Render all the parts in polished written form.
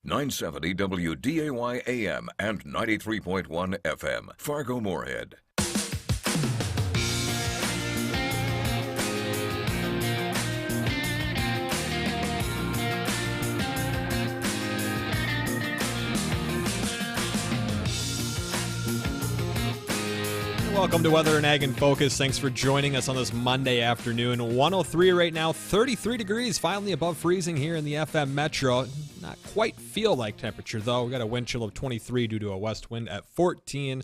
970 WDAY AM and 93.1 FM, Fargo-Moorhead. Welcome to Weather and Ag in Focus. Thanks for joining us on this Monday afternoon. 103 right now, 33 degrees, finally above freezing here in the FM Metro. Not quite feel like temperature, though. We got a wind chill of 23 due to a west wind at 14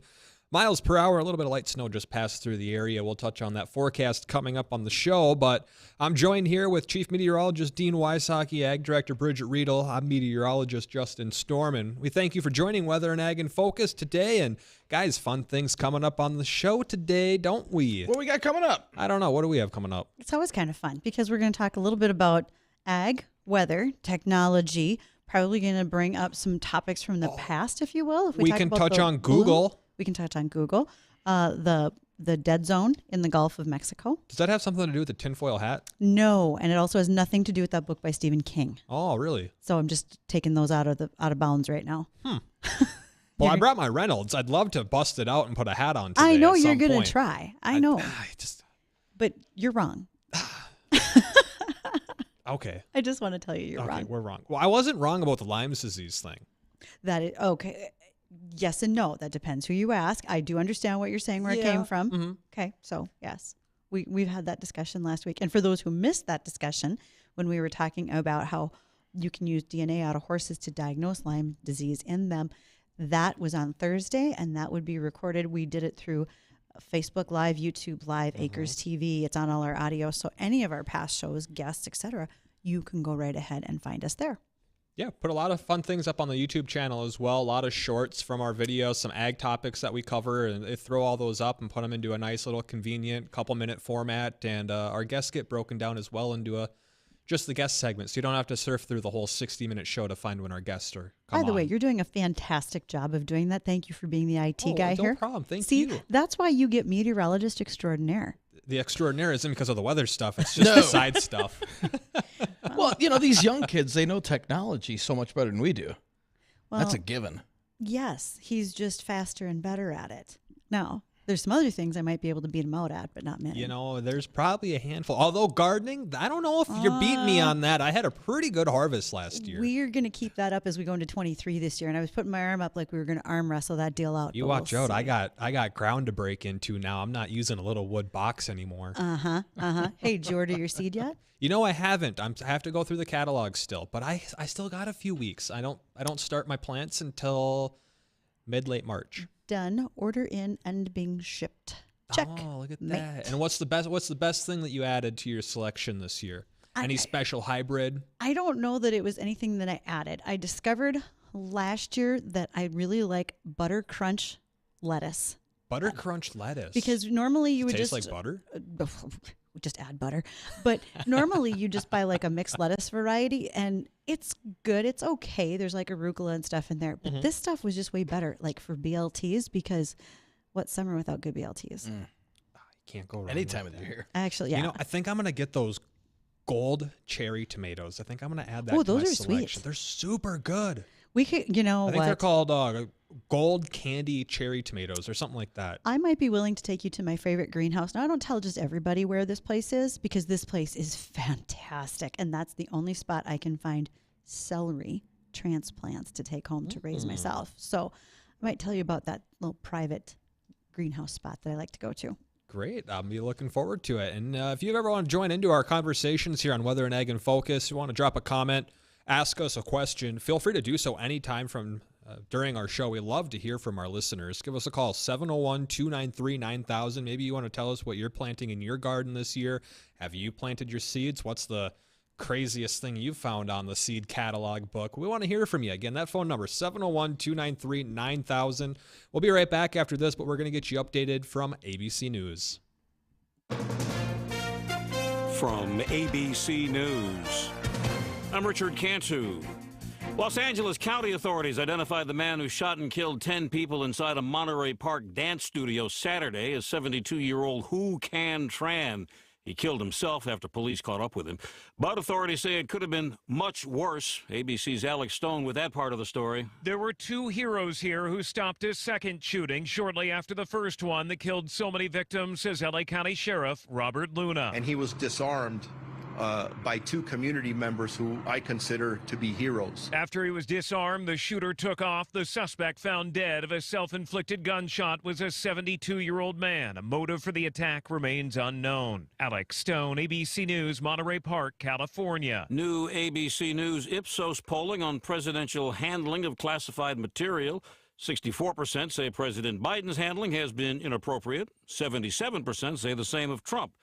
miles per hour. A little bit of light snow just passed through the area. We'll touch on that forecast coming up on the show, but I'm joined here with Chief Meteorologist Dean Wysocki, Ag Director Bridgette Readel. I'm Meteorologist Justin Storm, and we thank you for joining Weather and Ag in Focus today. And guys, fun things coming up on the show today, don't we? What we got coming up? I don't know. What do we have coming up? It's always kind of fun because we're going to talk a little bit about ag, weather, technology, probably going to bring up some topics from the past, if you will. If we talk can about touch the on Google. bloom, we can touch on Google. The dead zone in the Gulf of Mexico. Does that have something to do with the tinfoil hat? No, and it also has nothing to do with that book by Stephen King. Oh, really? So I'm just taking those out of bounds right now. Well, I brought my Reynolds. I'd love to bust it out and put a hat on today. I know at you're some going point. to try. I know. But you're wrong. Okay. I just want to tell you you're Okay, wrong. we're wrong. Well, I wasn't wrong about the Lyme's disease thing. That is okay. Yes and no. That depends who you ask. I do understand what you're saying, where it came from. Mm-hmm. Okay, so yes, we've had that discussion last week. And for those who missed that discussion, when we were talking about how you can use DNA out of horses to diagnose Lyme disease in them, that was on Thursday, and that would be recorded. We did it through Facebook Live, YouTube Live, Acres TV. It's on all our audio. So any of our past shows, guests, etc., you can go right ahead and find us there. Yeah, put a lot of fun things up on the YouTube channel as well. A lot of shorts from our videos, some ag topics that we cover, and they throw all those up and put them into a nice little convenient couple-minute format. And our guests get broken down as well into just the guest segment, so you don't have to surf through the whole 60-minute show to find when our guests are come By the on. way, you're doing a fantastic job of doing that. Thank you for being the IT guy no here. No problem. Thank See, you. that's why you get meteorologist extraordinaire. The extraordinaire isn't because of the weather stuff. It's just the side stuff. Well, these young kids, they know technology so much better than we do. Well, That's a given. yes, he's just faster and better at it. Now, there's some other things I might be able to beat him out at, but not many. There's probably a handful. Although gardening, I don't know if you're beating me on that. I had a pretty good harvest last year. We're going to keep that up as we go into 23 this year. And I was putting my arm up like we were going to arm wrestle that deal out. You but watch we'll out. see. I got ground to break into now. I'm not using a little wood box anymore. Hey, did you order your seed yet? I haven't. I have to go through the catalog still, but I still got a few weeks. I don't start my plants until late March. Done. Order in and being shipped. Check. Oh, look at Mate. that. And what's the best thing that you added to your selection this year? Any special hybrid? I don't know that it was anything that I added. I discovered last year that I really like butter crunch lettuce. Butter crunch lettuce. Because normally you would Tastes just like butter? just add butter. But normally you just buy like a mixed lettuce variety and it's good. It's okay. There's like arugula and stuff in there. But this stuff was just way better like for BLTs because what's summer without good BLTs? Can't go wrong. Any with time of that. the year. Actually, yeah. I think I'm going to get those gold cherry tomatoes. I think I'm going to add that to those my are selection. sweet. They're super good. We could, I think they're what? called gold candy cherry tomatoes or something like that. I might be willing to take you to my favorite greenhouse. Now, I don't tell just everybody where this place is because this place is fantastic. And that's the only spot I can find celery transplants to take home to raise myself. So I might tell you about that little private greenhouse spot that I like to go to. Great. I'll be looking forward to it. And if you ever want to join into our conversations here on Weather and Ag in Focus, you want to drop a comment, ask us a question, feel free to do so anytime from during our show. We love to hear from our listeners. Give us a call, 701-293-9000. Maybe you want to tell us what you're planting in your garden this year. Have you planted your seeds? What's the craziest thing you found on the seed catalog book? We want to hear from you. Again, that phone number, 701-293-9000. We'll be right back after this, but we're going to get you updated from ABC News. From ABC News, I'm Richard Cantu. Los Angeles County authorities identified the man who shot and killed 10 people inside a Monterey Park dance studio Saturday as 72-year-old Hu Can Tran. He killed himself after police caught up with him. But authorities say it could have been much worse. ABC's Alex Stone with that part of the story. There were two heroes here who stopped a second shooting shortly after the first one that killed so many victims, says LA County Sheriff Robert Luna. And he was disarmed by two community members who I consider to be heroes. After he was disarmed, the shooter took off. The suspect found dead of a self-inflicted gunshot was a 72-year-old man. A motive for the attack remains unknown. Alex Stone, ABC News, Monterey Park, California. New ABC News Ipsos polling on presidential handling of classified material. 64% say President Biden's handling has been inappropriate. 77% say the same of Trump.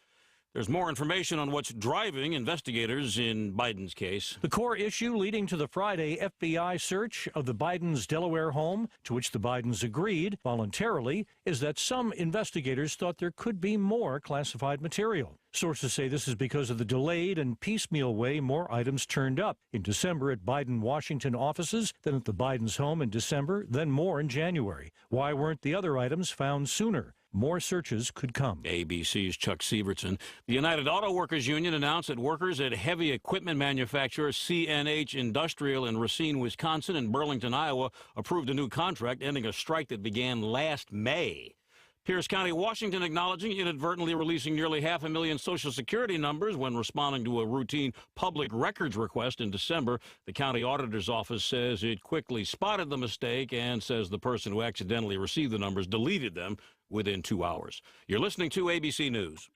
There's more information on what's driving investigators in Biden's case. The core issue leading to the Friday FBI search of the Biden's Delaware home, to which the Bidens agreed voluntarily, is that some investigators thought there could be more classified material. Sources say this is because of the delayed and piecemeal way more items turned up in December at Biden Washington offices, then at the Biden's home in December, then more in January. Why weren't the other items found sooner? More searches could come. ABC's Chuck Sievertson. The United Auto Workers Union announced that workers at heavy equipment manufacturer CNH Industrial in Racine, Wisconsin and Burlington, Iowa approved a new contract ending a strike that began last May. Pierce County, Washington acknowledging inadvertently releasing nearly 500,000 Social Security numbers when responding to a routine public records request in December. The county auditor's office says it quickly spotted the mistake and says the person who accidentally received the numbers deleted them within 2 hours. You're listening to ABC News.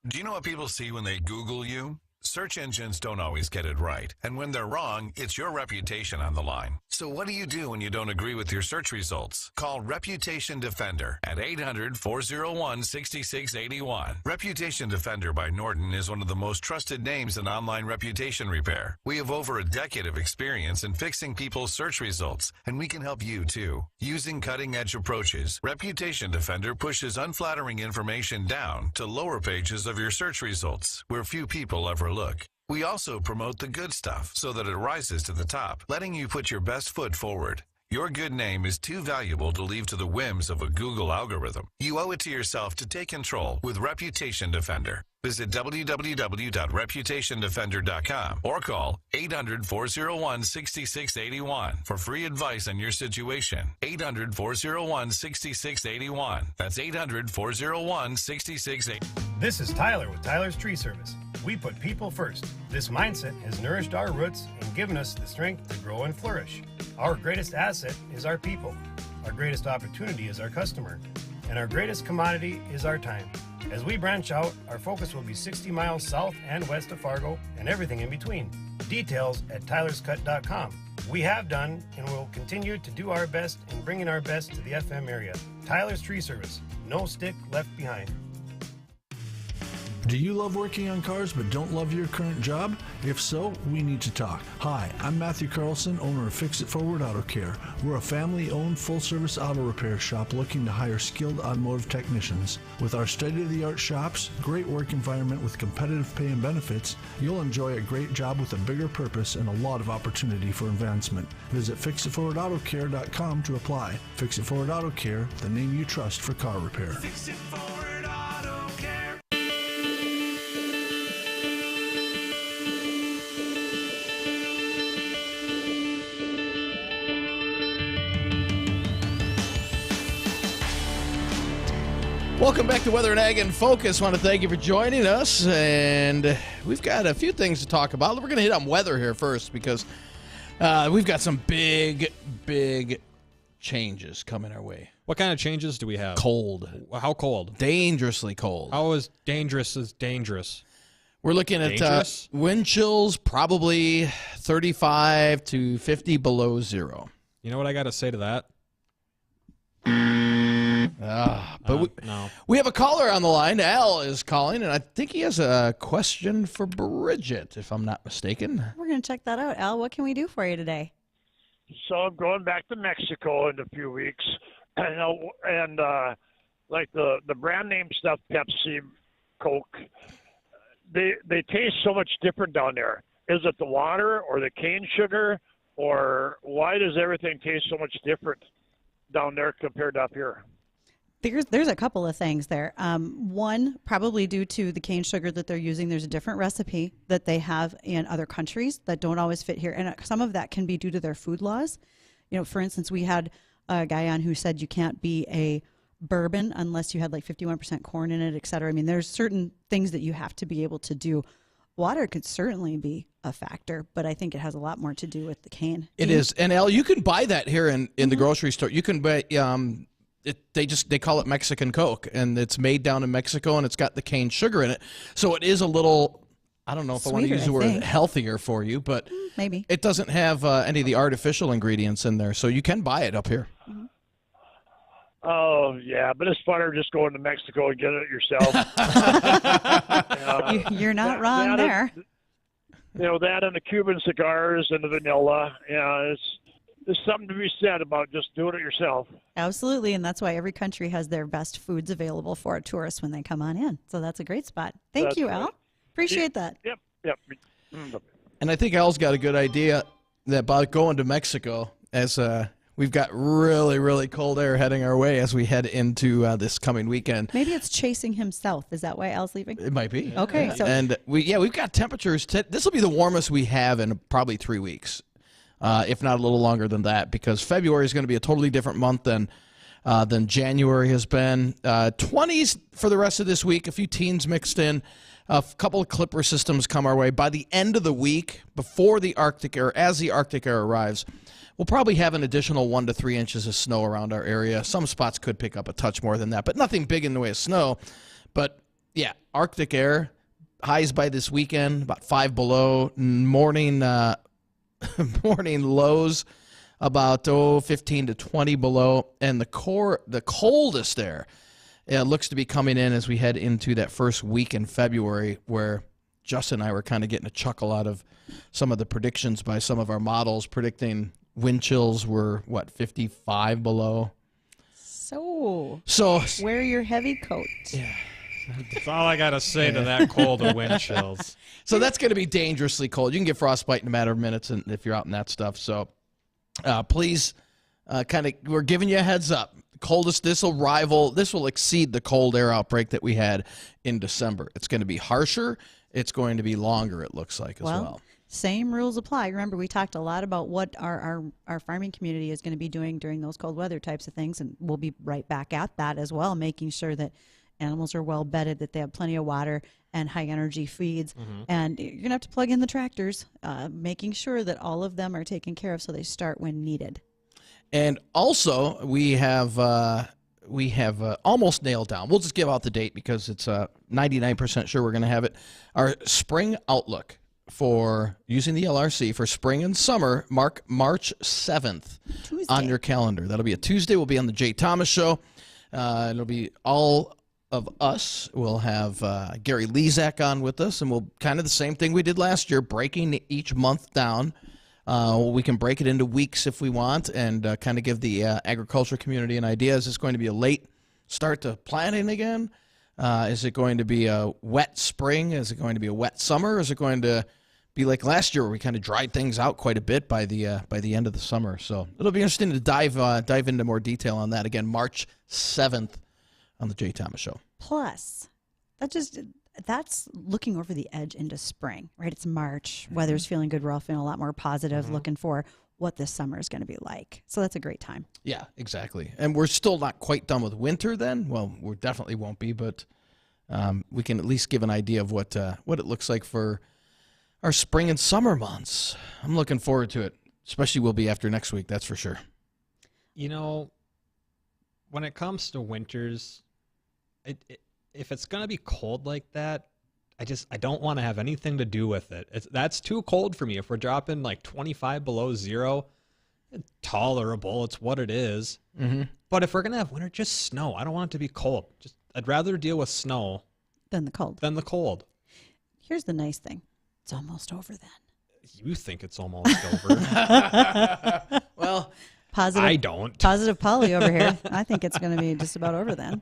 Do you know what people see when they Google you? Search engines don't always get it right. And when they're wrong, it's your reputation on the line. So what do you do when you don't agree with your search results? Call Reputation Defender at 800-401-6681. Reputation Defender by Norton is one of the most trusted names in online reputation repair. We have over a decade of experience in fixing people's search results, and we can help you too. Using cutting-edge approaches, Reputation Defender pushes unflattering information down to lower pages of your search results, where few people ever look. We also promote the good stuff so that it rises to the top, letting you put your best foot forward. Your good name is too valuable to leave to the whims of a Google algorithm. You owe it to yourself to take control with Reputation Defender. Visit www.reputationdefender.com or call 800-401-6681 for free advice on your situation. 800-401-6681. That's 800-401-6681. This is Tyler with Tyler's Tree Service. We put people first. This mindset has nourished our roots and given us the strength to grow and flourish. Our greatest asset is our people. Our greatest opportunity is our customer. And our greatest commodity is our time. As we branch out, our focus will be 60 miles south and west of Fargo and everything in between. Details at tylerscut.com. We have done and will continue to do our best in bringing our best to the FM area. Tyler's Tree Service. No stick left behind. Do you love working on cars but don't love your current job? If so, we need to talk. Hi, I'm Matthew Carlson, owner of Fix It Forward Auto Care. We're a family-owned full-service auto repair shop looking to hire skilled automotive technicians. With our state-of-the-art shops, great work environment with competitive pay and benefits, you'll enjoy a great job with a bigger purpose and a lot of opportunity for advancement. Visit FixItForwardAutoCare.com to apply. Fix It Forward Auto Care, the name you trust for car repair. Fix It Forward Auto Care. Welcome back to Weather and Ag in Focus. I want to thank you for joining us, and we've got a few things to talk about. We're going to hit on weather here first because we've got some big changes coming our way. What kind of changes do we have? Cold. How cold? Dangerously cold. How is dangerous is dangerous? We're looking at wind chills probably 35 to 50 below zero. You know what I got to say to that? We have a caller on the line. Al is calling, and I think he has a question for Bridgette, if I'm not mistaken. We're going to check that out. Al, what can we do for you today? So I'm going back to Mexico in a few weeks, and like the brand name stuff, Pepsi, Coke, they taste so much different down there. Is it the water or the cane sugar, or why does everything taste so much different down there compared to up here? There's a couple of things there. One, probably due to the cane sugar that they're using, there's a different recipe that they have in other countries that don't always fit here. And some of that can be due to their food laws. For instance, we had a guy on who said you can't be a bourbon unless you had like 51% corn in it, et cetera. I mean, there's certain things that you have to be able to do. Water could certainly be a factor, but I think it has a lot more to do with the cane. It is. And Al, you can buy that here in the grocery store. You can buy they call it Mexican Coke, and it's made down in Mexico, and it's got the cane sugar in it. So it is a little, I don't know if I want to use the word healthier for you, but maybe it doesn't have any of the artificial ingredients in there. So you can buy it up here. Mm-hmm. Oh, yeah, but it's funner just going to Mexico and getting it yourself. You're not wrong there. That and the Cuban cigars and the vanilla. Yeah, there's something to be said about just doing it yourself. Absolutely, and that's why every country has their best foods available for our tourists when they come on in. So that's a great spot. Thank you, Al. Appreciate that. Yep. And I think Al's got a good idea about going to Mexico, as we've got really, really cold air heading our way as we head into this coming weekend. Maybe it's chasing him south. Is that why Al's leaving? It might be. Okay. Yeah. So and we've got temperatures. This will be the warmest we have in probably 3 weeks, if not a little longer than that, because February is going to be a totally different month than January has been. 20s for the rest of this week. A few teens mixed in. A couple of clipper systems come our way. By the end of the week, before the Arctic air, as the Arctic air arrives, we'll probably have an additional 1 to 3 inches of snow around our area. Some spots could pick up a touch more than that, but nothing big in the way of snow. But, yeah, Arctic air, highs by this weekend, about 5 below. Morning lows about 15 to 20 below. And the coldest air looks to be coming in as we head into that first week in February, where Justin and I were kind of getting a chuckle out of some of the predictions by some of our models predicting wind chills were, 55 below? So wear your heavy coat. Yeah. That's all I got to say to that cold of wind chills. So that's going to be dangerously cold. You can get frostbite in a matter of minutes if you're out in that stuff. So please, we're giving you a heads up. Coldest, this will exceed the cold air outbreak that we had in December. It's going to be harsher. It's going to be longer, it looks like, as well. Same rules apply. Remember, we talked a lot about what our farming community is going to be doing during those cold weather types of things, and we'll be right back at that as well, making sure that animals are well bedded, that they have plenty of water and high energy feeds. Mm-hmm. And you're going to have to plug in the tractors, making sure that all of them are taken care of so they start when needed. And also, we have almost nailed down. We'll just give out the date because it's 99% sure we're going to have it. Our spring outlook for using the LRC for spring and summer, mark March 7th Tuesday on your calendar. That'll be a Tuesday. We'll be on the Jay Thomas Show. It'll be all of us. We'll have Gary Lezak on with us, and we'll kind of the same thing we did last year, breaking each month down. We can break it into weeks if we want and kind of give the agriculture community an idea. Is this going to be a late start to planting again? Is it going to be a wet spring? Is it going to be a wet summer? Is it going to be like last year where we kind of dried things out quite a bit by the end of the summer? So it'll be interesting to dive into more detail on that. Again, March 7th on the Jay Thomas Show. Plus, that's looking over the edge into spring, right? It's March. Mm-hmm. Weather's feeling good. We're all feeling a lot more positive, mm-hmm. looking for what this summer is going to be like. So that's a great time. Yeah, exactly. And we're still not quite done with winter then. Well, we definitely won't be, but we can at least give an idea of what it looks like for our spring and summer months. I'm looking forward to it, especially we'll be after next week, that's for sure. When it comes to winters, if it's going to be cold like that, I don't want to have anything to do with it. That's too cold for me. If we're dropping like 25 below zero, it's tolerable. It's what it is. Mm-hmm. But if we're going to have winter, just snow. I don't want it to be cold. I'd rather deal with snow than the cold. Here's the nice thing. It's almost over then. You think it's almost over. Well, I don't. Positive Polly over here. I think it's going to be just about over then.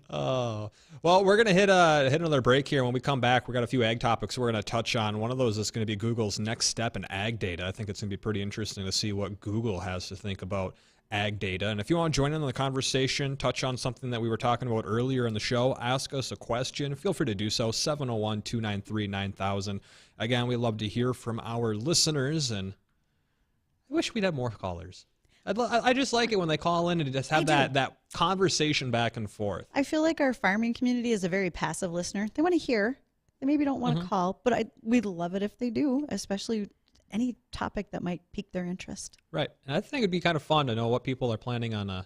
Oh, well, we're going to hit another break here. When we come back, we got a few ag topics we're going to touch on. One of those is going to be Google's next step in ag data. I think it's going to be pretty interesting to see what Google has to think about ag data. And if you want to join in on the conversation, touch on something that we were talking about earlier in the show, ask us a question, feel free to do so, 701-293-9000. Again, we love to hear from our listeners, and I wish we'd have more callers. I just like it when they call in and just have that conversation back and forth. I feel like our farming community is a very passive listener. They want to hear. They maybe don't want to call, but we'd love it if they do, especially any topic that might pique their interest. Right. And I think it'd be kind of fun to know what people are planning on,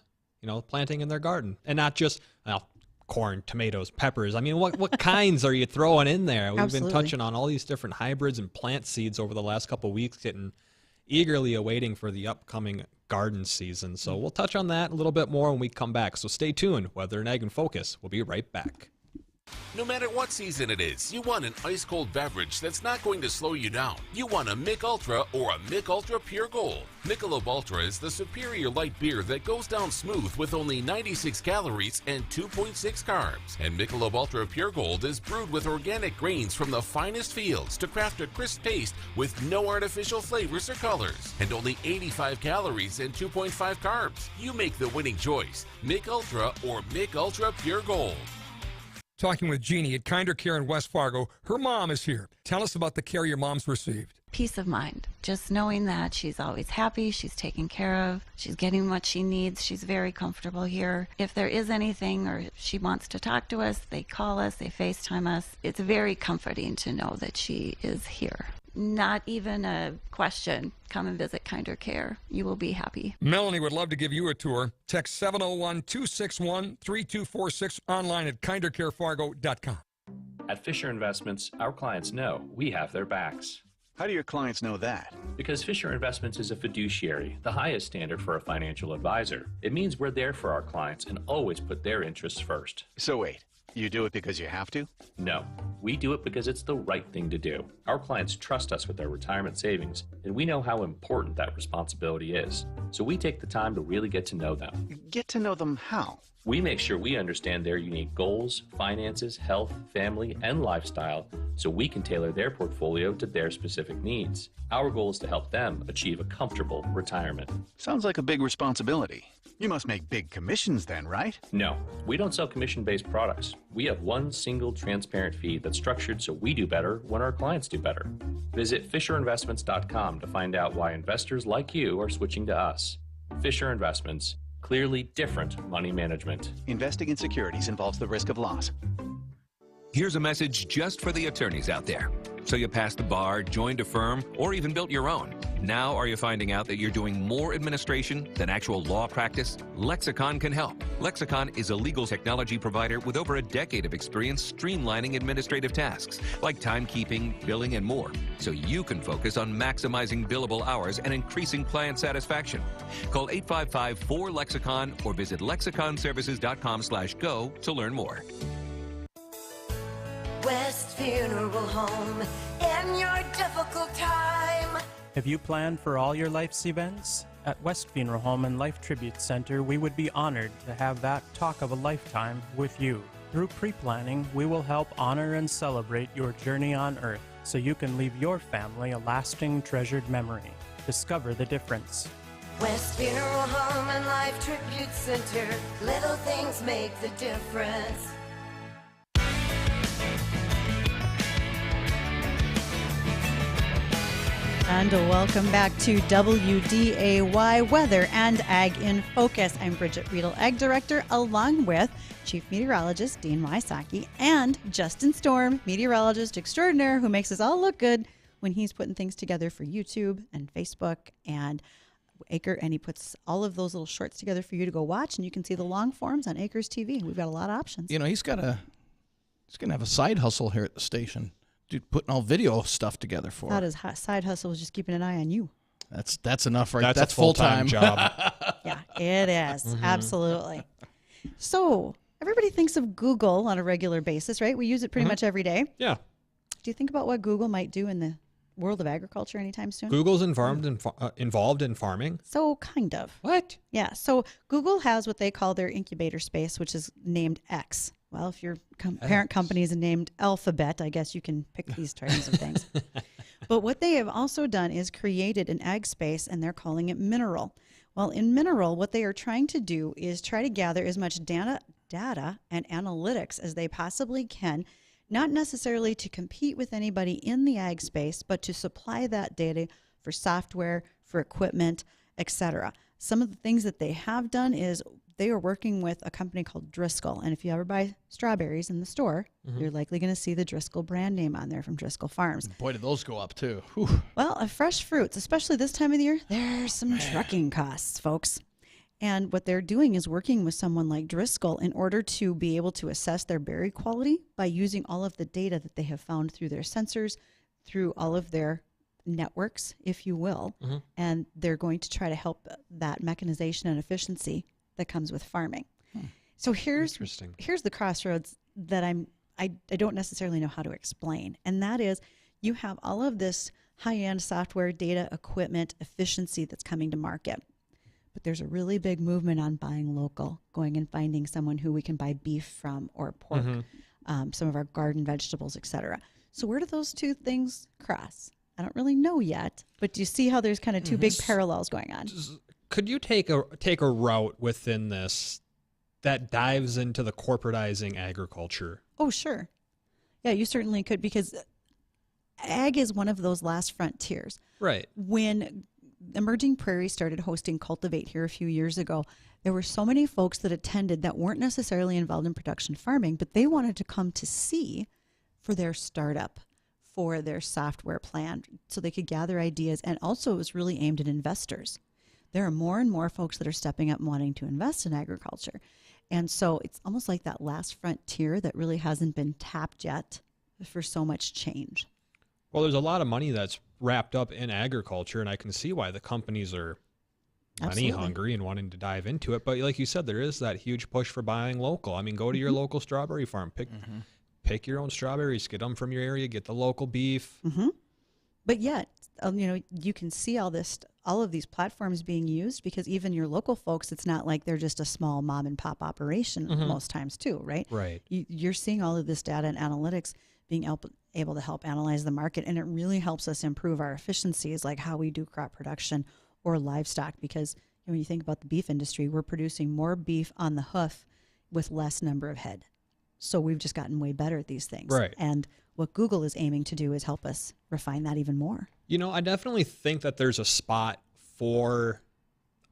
planting in their garden. And not just corn, tomatoes, peppers. I mean, what kinds are you throwing in there? We've been touching on all these different hybrids and plant seeds over the last couple of weeks, getting eagerly awaiting for the upcoming garden season. So we'll touch on that a little bit more when we come back. So stay tuned. Weather and Ag in Focus. We'll be right back. No matter what season it is, you want an ice-cold beverage that's not going to slow you down. You want a Mick Ultra or a Mick Ultra Pure Gold. Michelob Ultra is the superior light beer that goes down smooth with only 96 calories and 2.6 carbs. And Michelob Ultra Pure Gold is brewed with organic grains from the finest fields to craft a crisp taste with no artificial flavors or colors. And only 85 calories and 2.5 carbs. You make the winning choice. Mick Ultra or Mick Ultra Pure Gold. Talking with Jeannie at Kinder Care in West Fargo. Her mom is here. Tell us about the care your mom's received. Peace of mind. Just knowing that she's always happy, she's taken care of, she's getting what she needs, she's very comfortable here. If there is anything or she wants to talk to us, they call us, they FaceTime us. It's very comforting to know that she is here. Not even a question. Come and visit Kinder Care. You will be happy. Melanie would love to give you a tour. Text 701-261-3246 online at kindercarefargo.com. At Fisher Investments, our clients know we have their backs. How do your clients know that? Because Fisher Investments is a fiduciary, the highest standard for a financial advisor. It means we're there for our clients and always put their interests first. So wait. You do it because you have to? No, we do it because it's the right thing to do. Our clients trust us with their retirement savings, and we know how important that responsibility is. So we take the time to really get to know them. Get to know them how? We make sure we understand their unique goals, finances, health, family, and lifestyle, so we can tailor their portfolio to their specific needs. Our goal is to help them achieve a comfortable retirement. Sounds like a big responsibility. You must make big commissions then, right? No, we don't sell commission-based products. We have one single transparent fee that's structured so we do better when our clients do better. Visit FisherInvestments.com to find out why investors like you are switching to us. Fisher Investments. Clearly different money management. Investing in securities involves the risk of loss. Here's a message just for the attorneys out there. So you passed the bar, joined a firm, or even built your own. Now are you finding out that you're doing more administration than actual law practice? Lexicon can help. Lexicon is a legal technology provider with over a decade of experience streamlining administrative tasks like timekeeping, billing, and more, so you can focus on maximizing billable hours and increasing client satisfaction. Call 855-4-LEXICON or visit lexiconservices.com/go to learn more. West Funeral Home in your difficult time. Have you planned for all your life's events? At West Funeral Home and Life Tribute Center, we would be honored to have that talk of a lifetime with you. Through pre-planning, we will help honor and celebrate your journey on Earth so you can leave your family a lasting, treasured memory. Discover the difference. West Funeral Home and Life Tribute Center. Little things make the difference. And welcome back to WDAY Weather and Ag in Focus. I'm Bridgette, Readel Ag Director, along with Chief Meteorologist Dean Wysocki and Justin Storm, Meteorologist Extraordinaire, who makes us all look good when he's putting things together for YouTube and Facebook and Acre, and he puts all of those little shorts together for you to go watch, and you can see the long forms on Acres TV. We've got a lot of options. You know, he's gonna have a side hustle here at the station. Dude, putting all video stuff together for Not his side hustle was just keeping an eye on you. That's enough, right? That's a full-time job. Yeah, it is. Absolutely. So everybody thinks of Google on a regular basis, right? We use it pretty much every day. Yeah. Do you think about what Google might do in the world of agriculture anytime soon? Google's involved in farming? So kind of. What? Yeah. So Google has what they call their incubator space, which is named X. Well, if your parent company is named Alphabet, I guess you can pick these terms of things. But what they have also done is created an ag space, and they're calling it Mineral. Well, in Mineral, what they are trying to do is try to gather as much data and analytics as they possibly can, not necessarily to compete with anybody in the ag space, but to supply that data for software, for equipment, etc. Some of the things that they have done is they are working with a company called Driscoll. And if you ever buy strawberries in the store, you're likely going to see the Driscoll brand name on there from Driscoll Farms. Boy, did those go up too. Well, fresh fruits, especially this time of the year, there's some trucking costs, folks. And what they're doing is working with someone like Driscoll in order to be able to assess their berry quality by using all of the data that they have found through their sensors, through all of their networks, if you will. And they're going to try to help that mechanization and efficiency that comes with farming. So here's the crossroads that I don't necessarily know how to explain. And that is, you have all of this high-end software, data, equipment, efficiency that's coming to market. But there's a really big movement on buying local, going and finding someone who we can buy beef from or pork, some of our garden vegetables, etc. So where do those two things cross? I don't really know yet, but do you see how there's kind of two big parallels going on? Could you take a route within this that dives into the corporatizing agriculture? Oh, sure. Yeah, you certainly could, because ag is one of those last frontiers. Right. When Emerging Prairie started hosting Cultivate here a few years ago, there were so many folks that attended that weren't necessarily involved in production farming, but they wanted to come to see for their startup, for their software plan, so they could gather ideas. And also it was really aimed at investors. There are more and more folks that are stepping up and wanting to invest in agriculture. And so it's almost like that last frontier that really hasn't been tapped yet for so much change. Well, there's a lot of money that's wrapped up in agriculture, and I can see why the companies are money hungry and wanting to dive into it. But like you said, there is that huge push for buying local. I mean, go to your local strawberry farm, pick your own strawberries, get them from your area, get the local beef. But yet, you can see all of these platforms being used, because even your local folks, it's not like they're just a small mom and pop operation most times too, right? Right. You're seeing all of this data and analytics being able to help analyze the market, and it really helps us improve our efficiencies, like how we do crop production or livestock, because when you think about the beef industry, we're producing more beef on the hoof with less number of head. So we've just gotten way better at these things. Right. And what Google is aiming to do is help us refine that even more. I definitely think that there's a spot for,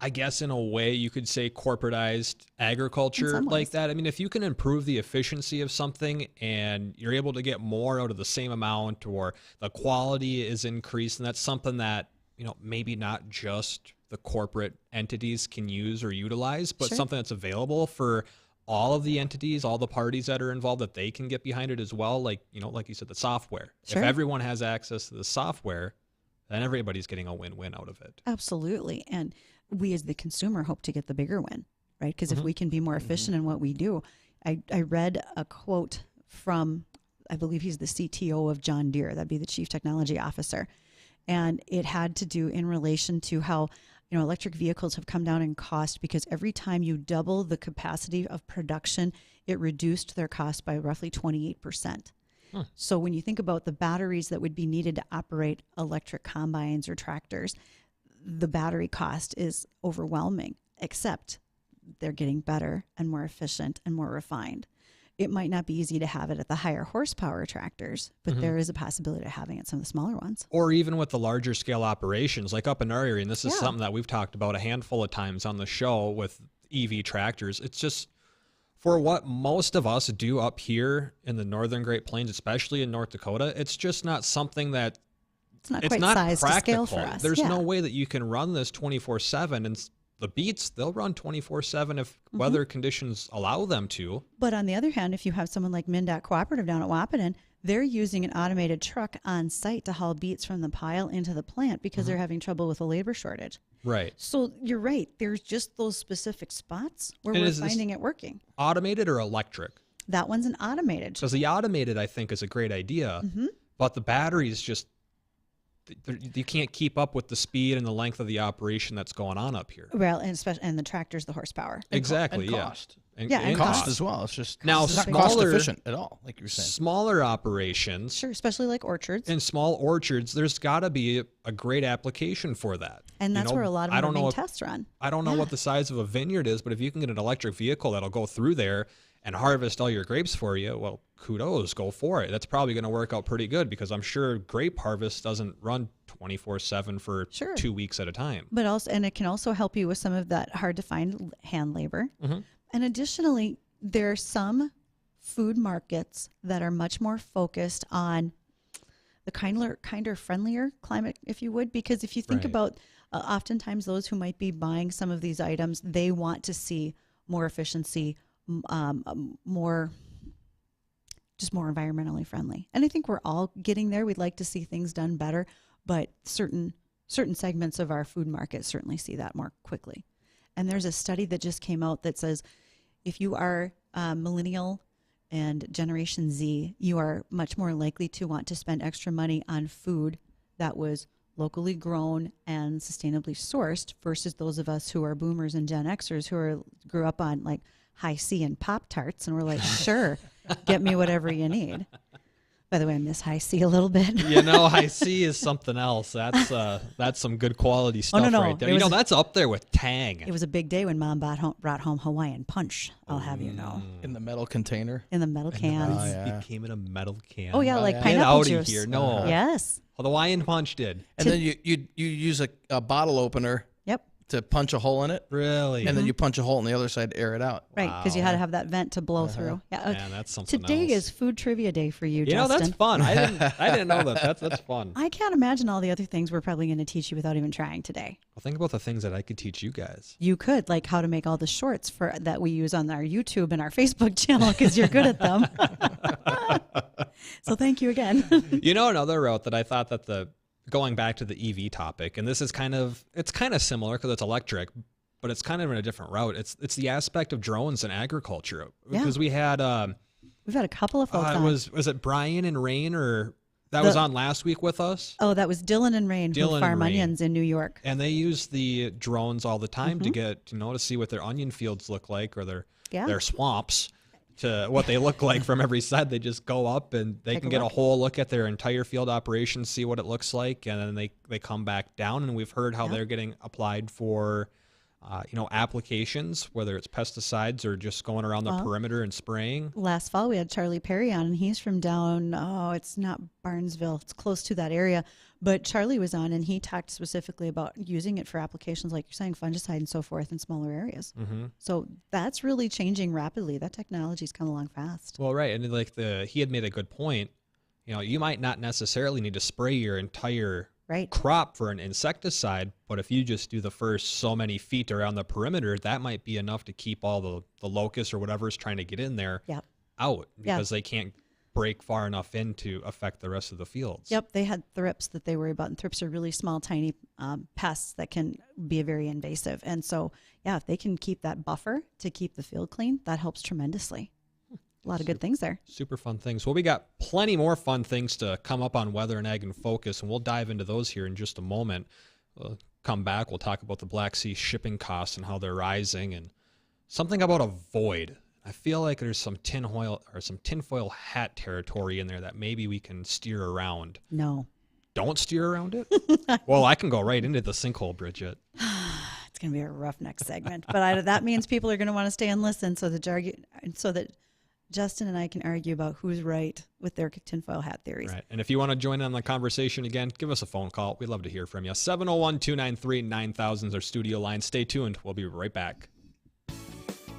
I guess in a way you could say, corporatized agriculture like that. I mean, if you can improve the efficiency of something and you're able to get more out of the same amount, or the quality is increased, and that's something that, maybe not just the corporate entities can use or utilize, but something that's available for all of the entities, all the parties that are involved, that they can get behind it as well. Like, like you said, the software. If everyone has access to the software, then everybody's getting a win-win out of it. Absolutely. And we as the consumer hope to get the bigger win, right? Because if we can be more efficient in what we do. I read a quote from, I believe he's the CTO of John Deere, that'd be the Chief Technology Officer. And it had to do in relation to how, electric vehicles have come down in cost, because every time you double the capacity of production, it reduced their cost by roughly 28%. So when you think about the batteries that would be needed to operate electric combines or tractors, the battery cost is overwhelming, except they're getting better and more efficient and more refined. It might not be easy to have it at the higher horsepower tractors, but there is a possibility of having it at some of the smaller ones. Or even with the larger scale operations, like up in our area, and this is something that we've talked about a handful of times on the show with EV tractors. It's just, for what most of us do up here in the northern Great Plains, especially in North Dakota, it's just not something that it's not quite sized to scale for us. There's no way that you can run this 24/7, and the beets, they'll run 24/7 if weather conditions allow them to. But on the other hand, if you have someone like MnDOT Cooperative down at Wahpeton, they're using an automated truck on site to haul beets from the pile into the plant because they're having trouble with a labor shortage. Right. So you're right. There's just those specific spots where we're finding it working. Automated or electric? That one's an automated. Because the automated, I think, is a great idea, but the batteries just, you can't keep up with the speed and the length of the operation that's going on up here. Well, and especially the tractors, the horsepower. Exactly, and yeah. Cost. And cost as well. It's just now it's not smaller, cost efficient at all, like you were saying. Smaller operations, sure, especially like orchards. In small orchards, there's got to be a great application for that. And that's where a lot of them are being test run. I don't know what the size of a vineyard is, but if you can get an electric vehicle that'll go through there and harvest all your grapes for you, well, kudos, go for it. That's probably going to work out pretty good because I'm sure grape harvest doesn't run 24/7 for 2 weeks at a time. But also, and it can also help you with some of that hard to find hand labor. Mm-hmm. And additionally, there are some food markets that are much more focused on the kinder, friendlier climate, if you would, because if you think about oftentimes those who might be buying some of these items, they want to see more efficiency, more environmentally friendly. And I think we're all getting there. We'd like to see things done better, but certain segments of our food market certainly see that more quickly. And there's a study that just came out that says if you are millennial and Generation Z, you are much more likely to want to spend extra money on food that was locally grown and sustainably sourced versus those of us who are boomers and Gen Xers who grew up on like High C and Pop-Tarts, and we're like, sure, get me whatever you need. By the way, I miss High C a little bit. High C is something else. That's some good quality stuff right there. That's up there with Tang. It was a big day when Mom brought home Hawaiian Punch, I'll have you know. In the metal container? In the metal cans. It came in a metal can. Oh, yeah, like pineapple Get out juice. of here. No. Yes. Well, the Hawaiian Punch did. And then you use a bottle opener. Yep. To punch a hole in it. Really? And then you punch a hole on the other side to air it out. Right, because you had to have that vent to blow through. Yeah, man, that's something Today else. is food trivia day for you, Justin. You know, that's fun. I didn't know that. That's fun. I can't imagine all the other things we're probably going to teach you without even trying today. Well, think about the things that I could teach you guys. You could, like how to make all the shorts that we use on our YouTube and our Facebook channel because you're good at them. So thank you again. Another route that I thought that going back to the EV topic, and this is kind of similar because it's electric, but it's kind of in a different route. It's the aspect of drones in agriculture. Because we've had a couple of folks on. Was it Brian and Rain was on last week with us? Oh, that was Dylan and Rain who farm onions in New York. And they use the drones all the time to get to see what their onion fields look like or their swamps. To what they look like from every side. They just go up and they can get a whole look at their entire field operation, see what it looks like, and then they come back down. And we've heard how they're getting applied for applications, whether it's pesticides or just going around the perimeter and spraying. Last fall we had Charlie Perry on, and he's from down, it's not Barnesville, it's close to that area. But Charlie was on, and he talked specifically about using it for applications like you're saying, fungicide and so forth in smaller areas. Mm-hmm. So that's really changing rapidly. That technology's come along fast. Well, right, and he had made a good point. You might not necessarily need to spray your entire crop for an insecticide, but if you just do the first so many feet around the perimeter, that might be enough to keep all the locusts or whatever's trying to get in there out because they can't break far enough in to affect the rest of the fields. Yep, they had thrips that they worry about, and thrips are really small, tiny pests that can be very invasive. And so, if they can keep that buffer to keep the field clean, that helps tremendously. A lot of good things there. Super fun things. Well, we got plenty more fun things to come up on Weather and Ag in Focus, and we'll dive into those here in just a moment. We'll come back. We'll talk about the Black Sea shipping costs and how they're rising, and something about a void. I feel like there's some tinfoil hat territory in there that maybe we can steer around. No. Don't steer around it? Well, I can go right into the sinkhole, Bridgette. It's going to be a rough next segment, but that means people are going to want to stay and listen so that Justin and I can argue about who's right with their tinfoil hat theories. Right. And if you want to join in on the conversation again, give us a phone call. We'd love to hear from you. 701-293-9000 is our studio line. Stay tuned. We'll be right back.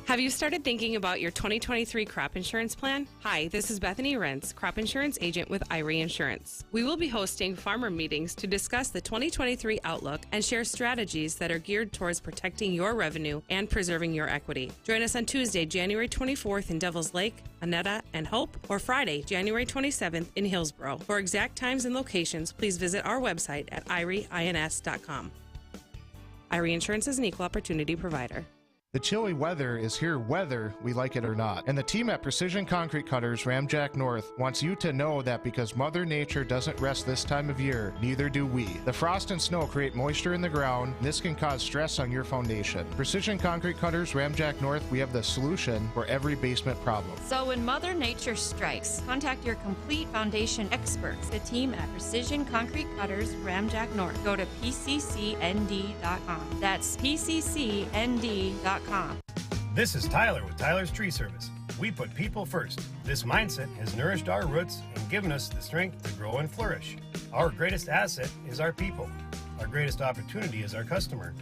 Have you started thinking about your 2023 crop insurance plan? Hi, this is Bethany Rentz, crop insurance agent with IRE Insurance. We will be hosting farmer meetings to discuss the 2023 outlook and share strategies that are geared towards protecting your revenue and preserving your equity. Join us on Tuesday, January 24th in Devil's Lake, Annetta, and Hope, or Friday, January 27th in Hillsborough. For exact times and locations, please visit our website at ireins.com. IRE Insurance is an equal opportunity provider. The chilly weather is here whether we like it or not. And the team at Precision Concrete Cutters Ramjack North wants you to know that because Mother Nature doesn't rest this time of year, neither do we. The frost and snow create moisture in the ground, and this can cause stress on your foundation. Precision Concrete Cutters Ramjack North, we have the solution for every basement problem. So when Mother Nature strikes, contact your complete foundation experts, the team at Precision Concrete Cutters Ramjack North. Go to pccnd.com. That's pccnd.com. This is Tyler with Tyler's Tree Service. We put people first. This mindset has nourished our roots and given us the strength to grow and flourish. Our greatest asset is our people. Our greatest opportunity is our customer.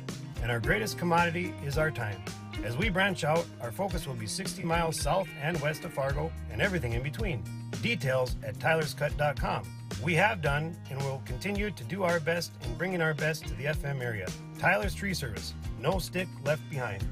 And our greatest commodity is our time. As we branch out, our focus will be 60 miles south and west of Fargo and everything in between. Details at tylerscut.com. We have done and will continue to do our best in bringing our best to the FM area. Tyler's Tree Service. No stick left behind.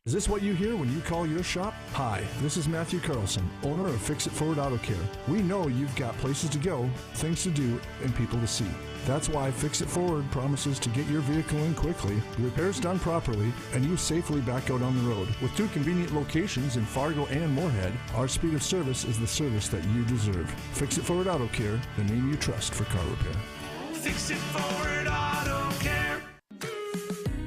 Is this what you hear when you call your shop? Hi, this is Matthew Carlson, owner of Fix It Forward Auto Care. We know you've got places to go, things to do, and people to see. That's why Fix It Forward promises to get your vehicle in quickly, repairs done properly, and you safely back out on the road. With 2 convenient locations in Fargo and Moorhead, our speed of service is the service that you deserve. Fix It Forward Auto Care, the name you trust for car repair. Fix It Forward Auto Care.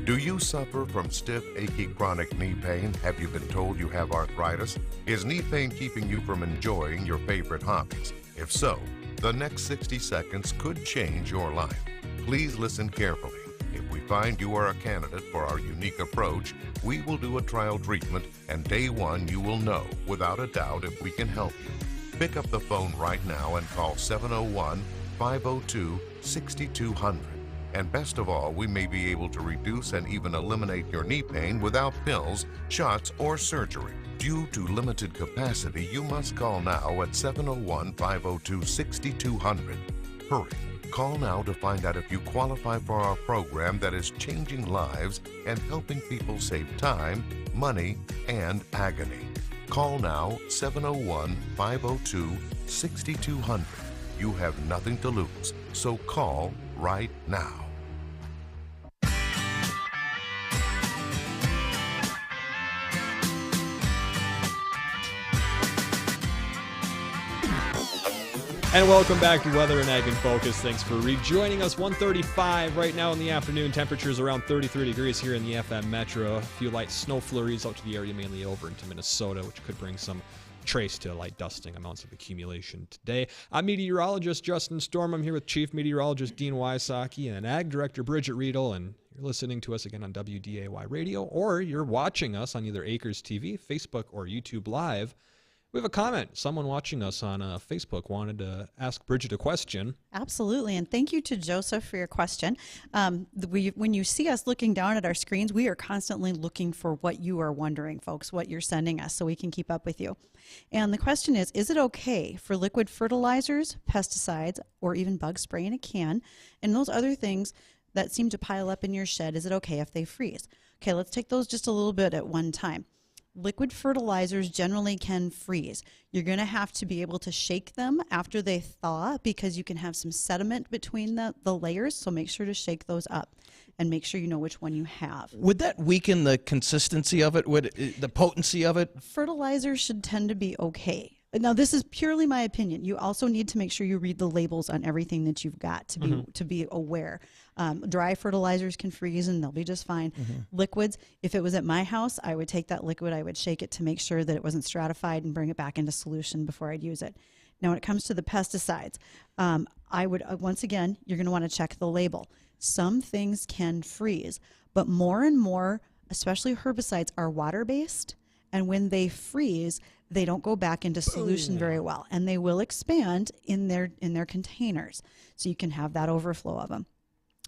Do you suffer from stiff, achy, chronic knee pain? Have you been told you have arthritis? Is knee pain keeping you from enjoying your favorite hobbies? If so, the next 60 seconds could change your life. Please listen carefully. If we find you are a candidate for our unique approach, we will do a trial treatment, and day 1 you will know, without a doubt, if we can help you. Pick up the phone right now and call 701-502-6200. And best of all, we may be able to reduce and even eliminate your knee pain without pills, shots, or surgery. Due to limited capacity, you must call now at 701-502-6200. Hurry. Call now to find out if you qualify for our program that is changing lives and helping people save time, money, and agony. Call now 701-502-6200. You have nothing to lose, so call right now. And welcome back to Weather and Ag in Focus. Thanks for rejoining us. 1:35 right now in the afternoon. Temperatures around 33 degrees here in the FM Metro. A few light snow flurries out to the area, mainly over into Minnesota, which could bring some trace to light dusting amounts of accumulation today. I'm Meteorologist Justin Storm. I'm here with Chief Meteorologist Dean Wysocki and Ag Director Bridgette Readel, and you're listening to us again on WDAY Radio, or you're watching us on either Acres TV, Facebook, or YouTube Live. We have a comment. Someone watching us on Facebook wanted to ask Bridgette a question. Absolutely, and thank you to Joseph for your question. When you see us looking down at our screens, we are constantly looking for what you are wondering, folks, what you're sending us, so we can keep up with you. And the question is it okay for liquid fertilizers, pesticides, or even bug spray in a can, and those other things that seem to pile up in your shed, is it okay if they freeze? Okay, let's take those just a little bit at one time. Liquid fertilizers generally can freeze. You're going to have to be able to shake them after they thaw because you can have some sediment between the layers, so make sure to shake those up and make sure you know which one you have. Would that weaken the consistency of it? Would the potency of it? Fertilizers should tend to be okay. Now, this is purely my opinion. You also need to make sure you read the labels on everything that you've got to be aware. Dry fertilizers can freeze and they'll be just fine. Liquids, if it was at my house, I would take that liquid, I would shake it to make sure that it wasn't stratified and bring it back into solution before I'd use it. Now, when it comes to the pesticides, I would, once again, you're going to want to check the label. Some things can freeze, but more and more, especially herbicides, are water-based. And when they freeze, they don't go back into solution very well, and they will expand in their containers, so you can have that overflow of them.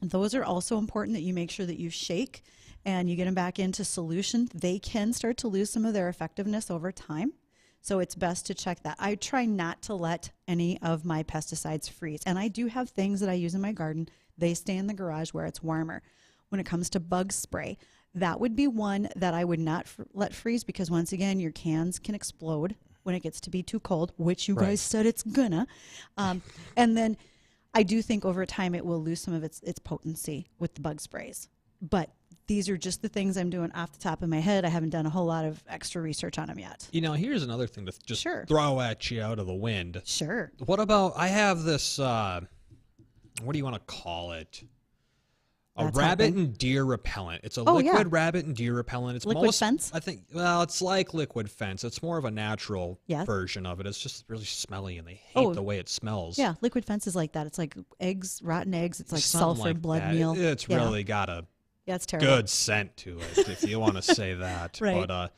Those are also important that you make sure that you shake and you get them back into solution. They can start to lose some of their effectiveness over time, so it's best to check that. I try not to let any of my pesticides freeze, and I do have things that I use in my garden. They stay in the garage where it's warmer. When it comes to bug spray, that would be one that I would not let freeze, because once again, your cans can explode when it gets to be too cold, which you guys said it's gonna. And then I do think over time it will lose some of its potency with the bug sprays. But these are just the things I'm doing off the top of my head. I haven't done a whole lot of extra research on them yet. You know, here's another thing to just throw at you out of the wind. Sure. What about, I have this, what do you want to call it? A rabbit and deer repellent. It's a liquid rabbit and deer repellent. It's liquid fence? I think, well, it's like liquid fence. It's more of a natural version of it. It's just really smelly, and they hate the way it smells. Yeah, liquid fence is like that. It's like eggs, rotten eggs. It's like something sulfur, like blood that. meal. It's really got a it's terrible. good scent to it, if you want to say that. Right. But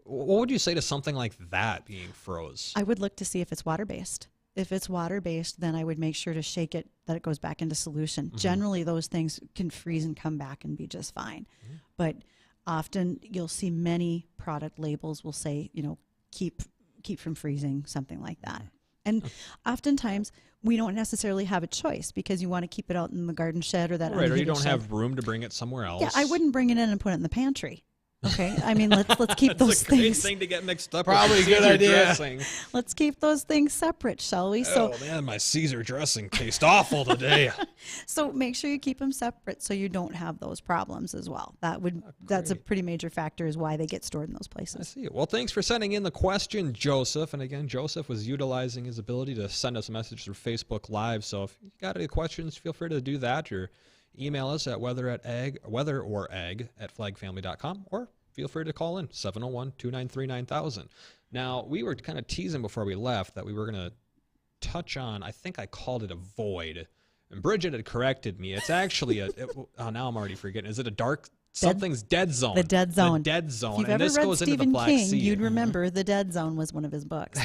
what would you say to something like that being froze? I would look to see if it's water-based. If it's water-based, then I would make sure to shake it, that it goes back into solution. Generally, those things can freeze and come back and be just fine. But often you'll see many product labels will say, you know, keep from freezing, something like that. And oftentimes we don't necessarily have a choice because you want to keep it out in the garden shed or that Right, or you don't shed. have room to bring it somewhere else. Yeah, I wouldn't bring it in and put it in the pantry. Okay, I mean, let's keep those That's a great things. thing to get mixed up. Probably with a good Caesar idea. Dressing. Let's keep those things separate, shall we? Oh man, my Caesar dressing tastes awful today. So make sure you keep them separate so you don't have those problems as well. That's a pretty major factor is why they get stored in those places. I see it. Well, thanks for sending in the question, Joseph. And again, Joseph was utilizing his ability to send us a message through Facebook Live. So if you got any questions, feel free to do that, or email us at weather@flagfamily.com, or feel free to call in 701-293-9000. Now, we were kind of teasing before we left that we were going to touch on, I think I called it a void. And Bridgette had corrected me. It's actually now I'm already forgetting. Is it a something's dead zone? The dead zone. The dead zone. If you've and ever this read goes into Stephen the Black King, Sea. you'd remember The Dead Zone was one of his books.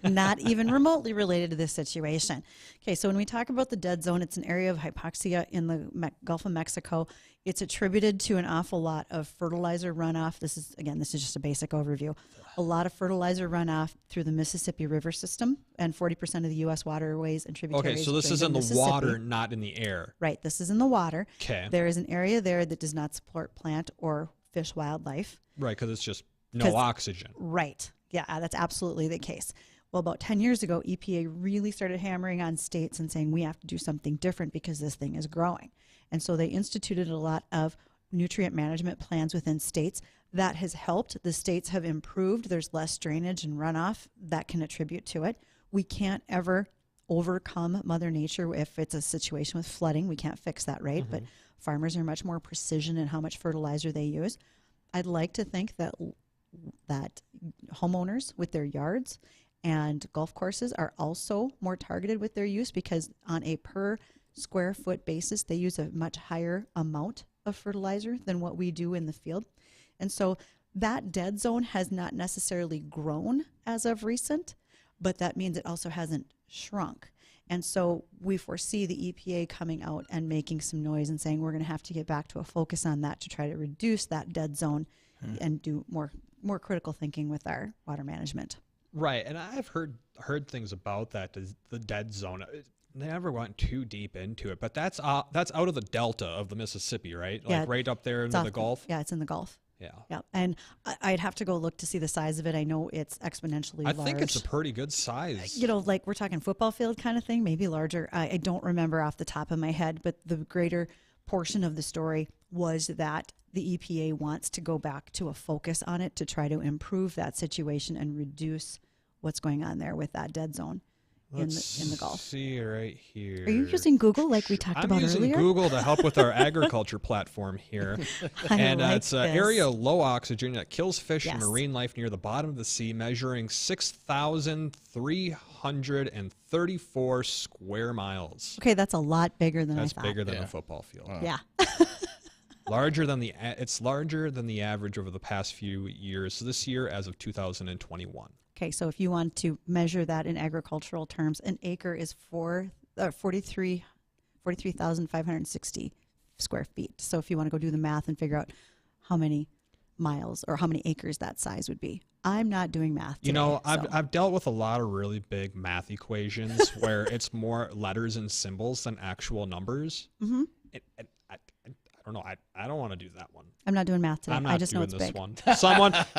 Not even remotely related to this situation. Okay, so when we talk about the dead zone, it's an area of hypoxia in the Gulf of Mexico. It's attributed to an awful lot of fertilizer runoff. This is just a basic overview. A lot of fertilizer runoff through the Mississippi River system, and 40% of the U.S. waterways and tributaries. Okay, so this is in the water, not in the air. Right, this is in the water. Okay. There is an area there that does not support plant or fish wildlife. Right, because it's just no oxygen. Right. Yeah, that's absolutely the case. Well, about 10 years ago, EPA really started hammering on states and saying we have to do something different because this thing is growing. And so they instituted a lot of nutrient management plans within states. That has helped. The states have improved. There's less drainage and runoff that can attribute to it. We can't ever overcome Mother Nature if it's a situation with flooding. We can't fix that, right? But farmers are much more precision in how much fertilizer they use. I'd like to think that homeowners with their yards and golf courses are also more targeted with their use, because on a per square foot basis, they use a much higher amount of fertilizer than what we do in the field. And so that dead zone has not necessarily grown as of recent, but that means it also hasn't shrunk. And so we foresee the EPA coming out and making some noise and saying we're going to have to get back to a focus on that to try to reduce that dead zone and do more critical thinking with our water management. Right, and I've heard things about that, the dead zone. They never went too deep into it, but that's out of the delta of the Mississippi, right? Yeah, like right up there into the Gulf? Yeah, it's in the Gulf. Yeah. And I'd have to go look to see the size of it. I know it's exponentially large. I think it's a pretty good size. You know, like we're talking football field kind of thing, maybe larger. I don't remember off the top of my head, but the greater portion of the story was that the EPA wants to go back to a focus on it to try to improve that situation and reduce what's going on there with that dead zone in the Gulf. See right here. Are you using Google like we talked about earlier? I'm using Google to help with our agriculture platform here. And it's an area of low oxygen that kills fish and marine life near the bottom of the sea, measuring 6,334 square miles. Okay, that's a lot bigger than I thought. That's bigger than a football field. Yeah. It's larger than the average over the past few years. So this year, as of 2021. Okay, so if you want to measure that in agricultural terms, an acre is 43,560 square feet. So if you want to go do the math and figure out how many miles or how many acres that size would be. I'm not doing math today, You know, I've dealt with a lot of really big math equations where it's more letters and symbols than actual numbers. Mm-hmm. I don't know. I don't want to do that one. I'm not doing math today. I'm not I just know doing it's this big. one.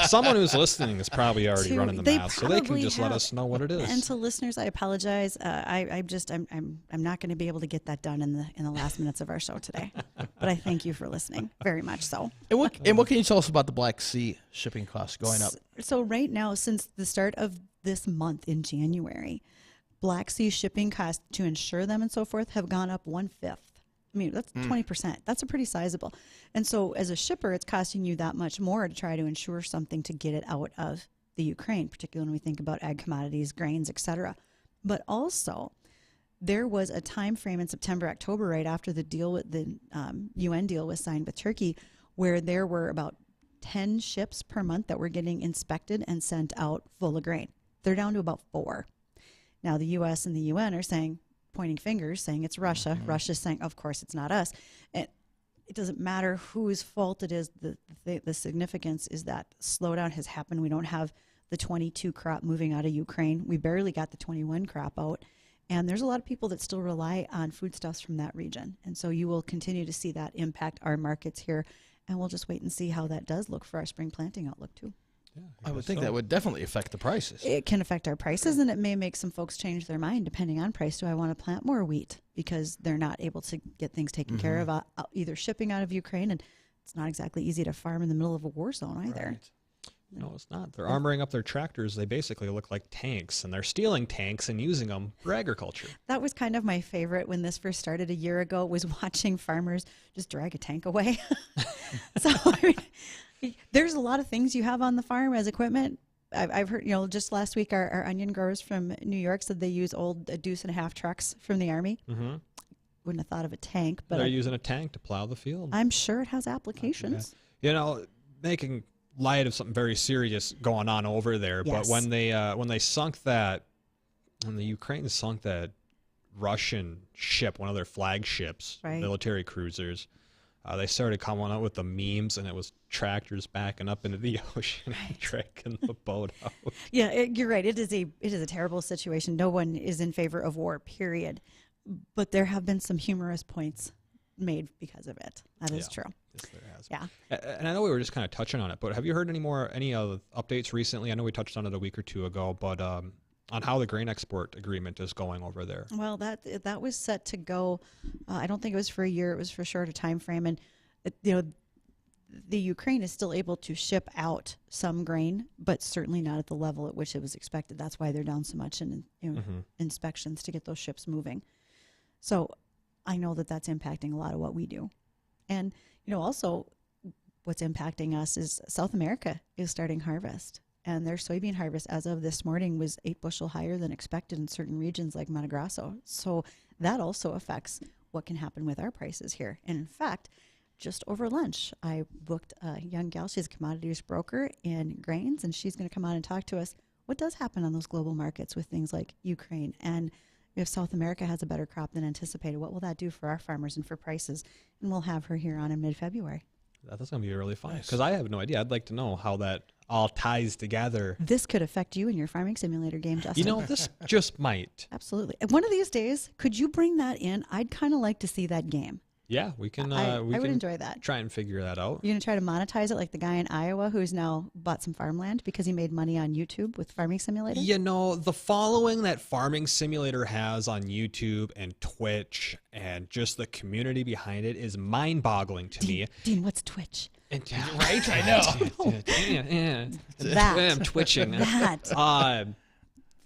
Someone who's listening is probably already running the math, so they can just let have. us know what it is. And to listeners, I apologize. I'm not going to be able to get that done in the last minutes of our show today. But I thank you for listening, very much so. And what can you tell us about the Black Sea shipping costs going up? So right now, since the start of this month in January, Black Sea shipping costs to insure them and so forth have gone up 1/5. I mean, that's 20%. That's a pretty sizable. And so as a shipper, it's costing you that much more to try to insure something to get it out of the Ukraine, particularly when we think about ag commodities, grains, etc. But also, there was a time frame in September, October, right after the deal with the UN deal was signed with Turkey, where there were about 10 ships per month that were getting inspected and sent out full of grain. They're down to about 4. Now, the U.S. and the UN are saying, pointing fingers, saying it's Russia. Russia's saying, of course, it's not us. And it doesn't matter whose fault it is. The significance is that slowdown has happened. We don't have the 22 crop moving out of Ukraine. We barely got the 21 crop out. And there's a lot of people that still rely on foodstuffs from that region. And so you will continue to see that impact our markets here. And we'll just wait and see how that does look for our spring planting outlook, too. I would think that would definitely affect the prices. It can affect our prices, and it may make some folks change their mind depending on price. Do I want to plant more wheat because they're not able to get things taken care of, either shipping out of Ukraine, and it's not exactly easy to farm in the middle of a war zone either. Right. No, it's not. They're armoring up their tractors. They basically look like tanks, and they're stealing tanks and using them for agriculture. That was kind of my favorite when this first started a year ago, was watching farmers just drag a tank away. So I mean, there's a lot of things you have on the farm as equipment. I've heard, just last week our onion growers from New York said they use old deuce-and-a-half trucks from the Army. Wouldn't have thought of a tank, but they're using a tank to plow the field. I'm sure it has applications. Making light of something very serious going on over there, but when they sunk that, when the Ukraine sunk that Russian ship, one of their flagships, military cruisers, they started coming out with the memes, and it was tractors backing up into the ocean and dragging the boat out. Yeah, you're right. It is a terrible situation. No one is in favor of war, period. But there have been some humorous points made because of it. That is true. Yes, there has. Yeah. And I know we were just kind of touching on it, but have you heard any updates recently? I know we touched on it a week or two ago, but on how the grain export agreement is going over there. Well, that was set to go. I don't think it was for a year. It was for a shorter time frame, and the Ukraine is still able to ship out some grain, but certainly not at the level at which it was expected. That's why they're down so much in inspections to get those ships moving. So I know that that's impacting a lot of what we do, and also what's impacting us is South America is starting harvest. And their soybean harvest as of this morning was 8 bushel higher than expected in certain regions like Mato Grosso. So that also affects what can happen with our prices here. And in fact, just over lunch, I booked a young gal. She's a commodities broker in grains, and she's going to come on and talk to us. What does happen on those global markets with things like Ukraine? And if South America has a better crop than anticipated, what will that do for our farmers and for prices? And we'll have her here on in mid-February. That's going to be really fun, because I have no idea. I'd like to know how that all ties together. This could affect you in your farming simulator game, Justin. This just might. Absolutely. One of these days, could you bring that in? I'd kind of like to see that game. Yeah, we can. I would enjoy that. Try and figure that out. You're going to try to monetize it like the guy in Iowa who's now bought some farmland because he made money on YouTube with Farming Simulator? The following that Farming Simulator has on YouTube and Twitch and just the community behind it is mind-boggling to me. Dean, what's Twitch? Right? I know. I'm twitching.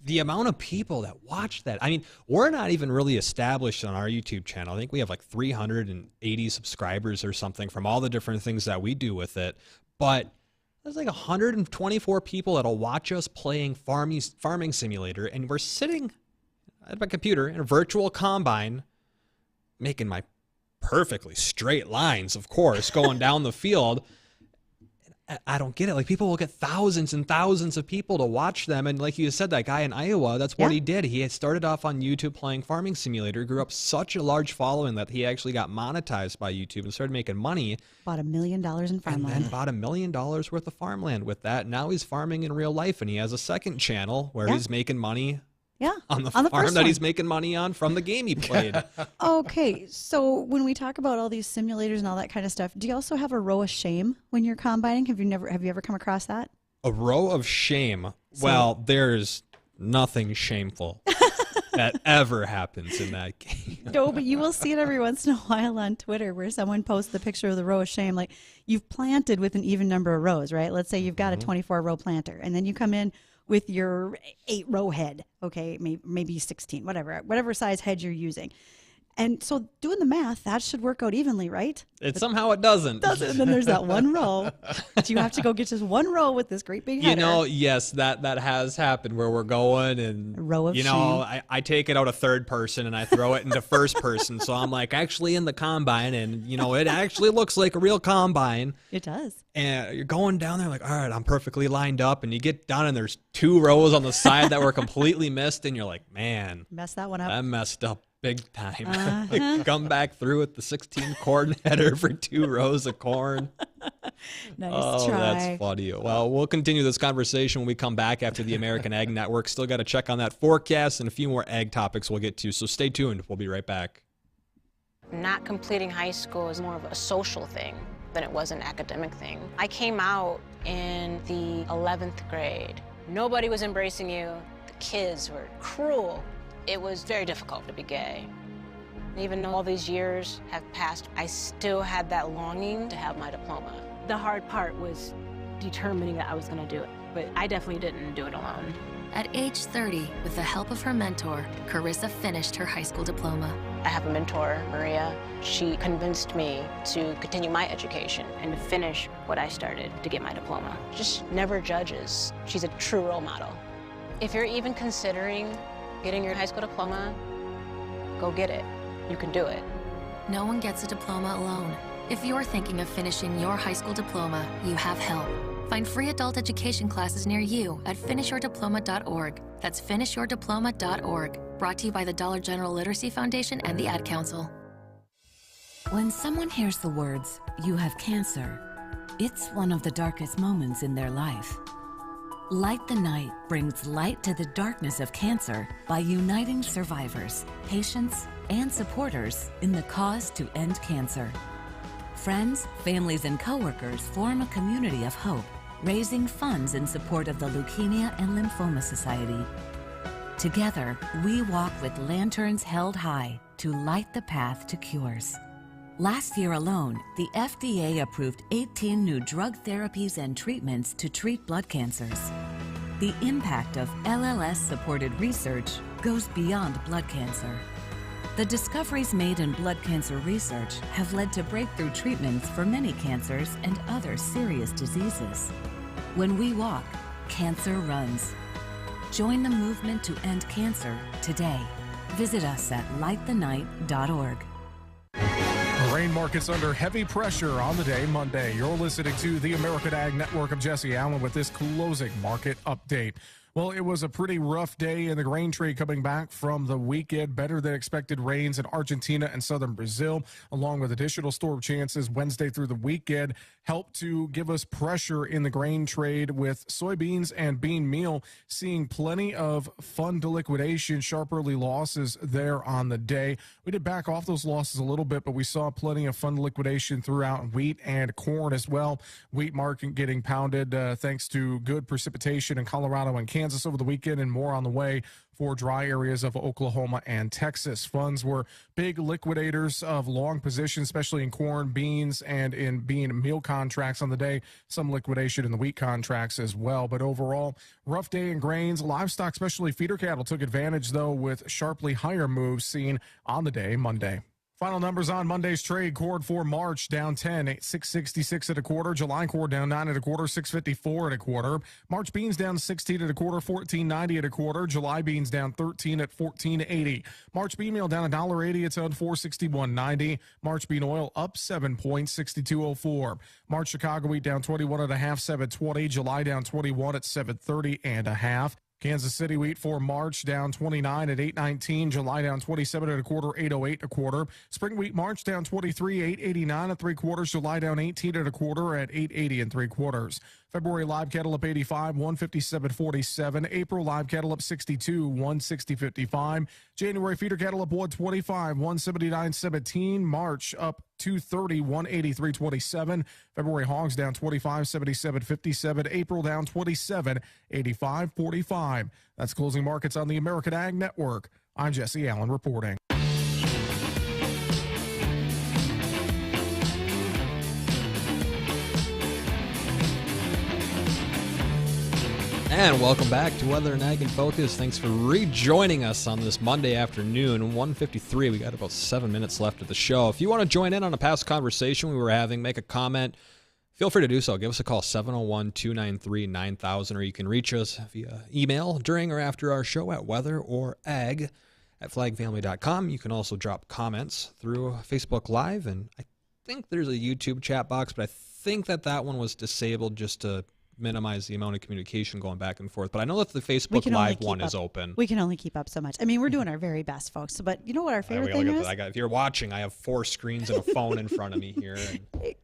The amount of people that watch that. I mean, we're not even really established on our YouTube channel. I think we have like 380 subscribers or something from all the different things that we do with it. But there's like 124 people that'll watch us playing Farming Simulator, and we're sitting at my computer in a virtual combine making my perfectly straight lines, of course, going down the field. I don't get it. Like, people will get thousands and thousands of people to watch them. And like you said, that guy in Iowa, that's what he did. He had started off on YouTube playing Farming Simulator, grew up such a large following that he actually got monetized by YouTube and started making money. Bought $1 million in farmland. And then bought $1 million worth of farmland with that. Now he's farming in real life, and he has a second channel where he's making money on the on the farm first that one. he's making money on from the game he played. Okay, so when we talk about all these simulators and all that kind of stuff, do you also have a row of shame when you're combining? Have you ever come across that? A row of shame. Well, there's nothing shameful that ever happens in that game. No, but you will see it every once in a while on Twitter where someone posts the picture of the row of shame. Like, you've planted with an even number of rows, right? Let's say you've got a 24-row planter, and then you come in with your 8-row head, okay, maybe 16, whatever size head you're using. And so doing the math, that should work out evenly, right? Somehow it doesn't. And then there's that one row. But you have to go get just one row with this great big header. Yes, that has happened where we're going and, a row of shame. I take it out of third person and I throw it into first person. So I'm like actually in the combine and, it actually looks like a real combine. It does. And you're going down there like, all right, I'm perfectly lined up. And you get down and there's 2 rows on the side that were completely missed. And you're like, man. Messed that one up. I messed up big time. Like, come back through with the 16 corn header for 2 rows of corn. Nice try. That's funny. Well, we'll continue this conversation when we come back after the American Ag Network. Still got to check on that forecast and a few more ag topics we'll get to. So stay tuned. We'll be right back. Not completing high school is more of a social thing than it was an academic thing. I came out in the 11th grade. Nobody was embracing you. The kids were cruel. It was very difficult to be gay. Even though all these years have passed, I still had that longing to have my diploma. The hard part was determining that I was going to do it, but I definitely didn't do it alone. At age 30, with the help of her mentor, Carissa finished her high school diploma. I have a mentor, Maria. She convinced me to continue my education and to finish what I started to get my diploma. Just never judges. She's a true role model. If you're even considering getting your high school diploma, go get it. You can do it. No one gets a diploma alone. If you're thinking of finishing your high school diploma, you have help. Find free adult education classes near you at finishyourdiploma.org. That's finishyourdiploma.org. Brought to you by the Dollar General Literacy Foundation and the Ad Council. When someone hears the words, "You have cancer," it's one of the darkest moments in their life. Light the Night brings light to the darkness of cancer by uniting survivors, patients, and supporters in the cause to end cancer. Friends, families, and coworkers form a community of hope, raising funds in support of the Leukemia and Lymphoma Society. Together, we walk with lanterns held high to light the path to cures. Last year alone, the FDA approved 18 new drug therapies and treatments to treat blood cancers. The impact of LLS-supported research goes beyond blood cancer. The discoveries made in blood cancer research have led to breakthrough treatments for many cancers and other serious diseases. When we walk, cancer runs. Join the movement to end cancer today. Visit us at lightthenight.org. Grain markets under heavy pressure on the day Monday. You're listening to the American Ag Network. of Jesse Allen with this closing market update. Well, it was a pretty rough day in the grain trade coming back from the weekend. Better than expected rains in Argentina and southern Brazil, along with additional storm chances Wednesday through the weekend, helped to give us pressure in the grain trade, with soybeans and bean meal seeing plenty of fund liquidation, sharp early losses there on the day. We did back off those losses a little bit, but we saw plenty of fund liquidation throughout wheat and corn as well. Wheat market getting pounded thanks to good precipitation in Colorado and Kansas over the weekend, and more on the way for dry areas of Oklahoma and Texas. Funds were big liquidators of long positions, especially in corn, beans, and in bean meal contracts on the day. Some liquidation in the wheat contracts as well. But overall, rough day in grains. Livestock, especially feeder cattle, took advantage, though, with sharply higher moves seen on the day Monday. Final numbers on Monday's trade. Corn for March down 10, 666 at a quarter. July corn down 9 at a quarter, 654 at a quarter. March beans down 16 at a quarter, 1490 at a quarter. July beans down 13 at 1480. March bean meal down $1.80. It's on 461.90. March bean oil up 7 points, 62.04. March Chicago wheat down 21 and a half, 720. July down 21 at 730 and a half. Kansas City wheat for March down 29 at 819. July down 27 at a quarter, 808 a quarter. Spring wheat March down 23, 889 at 3/4. July down 18 at a quarter at 880 and 3/4. February live cattle up 85, 157.47. April live cattle up 62, 160.55. January feeder cattle up 125, 179.17. March up 230, 183.27. February hogs down 25, 77.57. April down 27, 85.45. That's closing markets on the American Ag Network. I'm Jesse Allen reporting. And welcome back to Weather and Ag in Focus. Thanks for rejoining us on this Monday afternoon, 1:53. We got about 7 minutes left of the show. If you want to join in on a past conversation we were having, make a comment, feel free to do so. Give us a call, 701-293-9000, or you can reach us via email during or after our show at weatherorag@flagfamily.com. You can also drop comments through Facebook Live, and I think there's a YouTube chat box, but I think that one was disabled just to minimize the amount of communication going back and forth. But I know that the Facebook Live one is open. We can only keep up so much. I mean, we're doing our very best, folks. But you know what our favorite thing is? If you're watching, I have 4 screens and a phone in front of me here.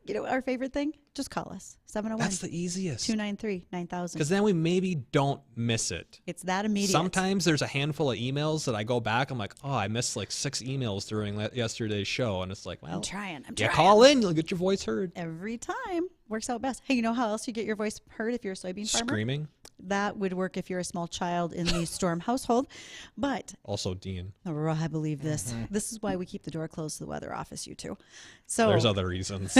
You know what our favorite thing? Just call us. 701. That's the easiest. 293-9000. Because then we maybe don't miss it. It's that immediate. Sometimes there's a handful of emails that I go back. I'm like, oh, I missed like 6 emails during yesterday's show. And it's like, well, I'm trying. Call in. You'll get your voice heard. Every time. Works out best. Hey, you know how else you get your voice heard if you're a soybean farmer? Screaming. That would work if you're a small child in the Storm household. But also Dean. Oh, I believe this. Mm-hmm. This is why we keep the door closed to the weather office, you two. So there's other reasons.